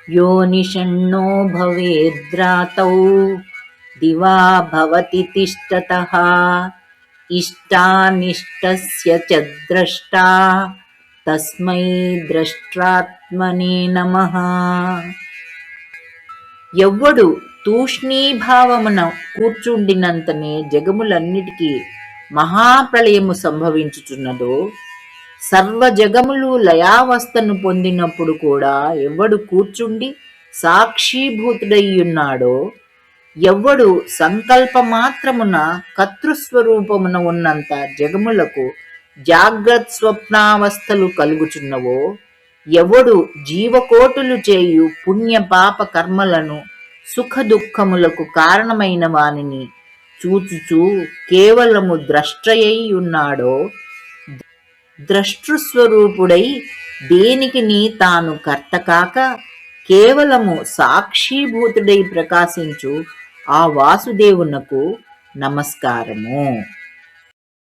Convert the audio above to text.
योनिषण्णो भवेद्रातौ दिवा भवति तिष्ठतः इष्टानिष्टस्य च द्रष्टा తస్మై ద్రష్ట్రాత్మనే నమః. ఎవ్వడు తూష్ణీభావమున కూర్చుండినంతనే జగములన్నిటికీ మహాప్రళయము సంభవించుచున్నదో, సర్వ జగములు లయావస్థను పొందినప్పుడు కూడా ఎవ్వడు కూర్చుండి సాక్షీభూతుడయ్యున్నాడో, ఎవ్వడు సంకల్పమాత్రమున కర్తృస్వరూపమున ఉన్నంత జగములకు జాగ్రత్ స్వప్నావస్థలు కలుగుచున్నవో, ఎవడు జీవకోటులు చేయు పుణ్య పాప కర్మలను సుఖ దుఃఖములకు కారణమైన వానిని చూచుచూ కేవలము ద్రష్టయై ఉన్నాడో, ద్రష్టృస్వరూపుడై దేనికిని తాను కర్త కాక కేవలము సాక్షీభూతుడై ప్రకాశించు ఆ వాసుదేవునకు నమస్కారము.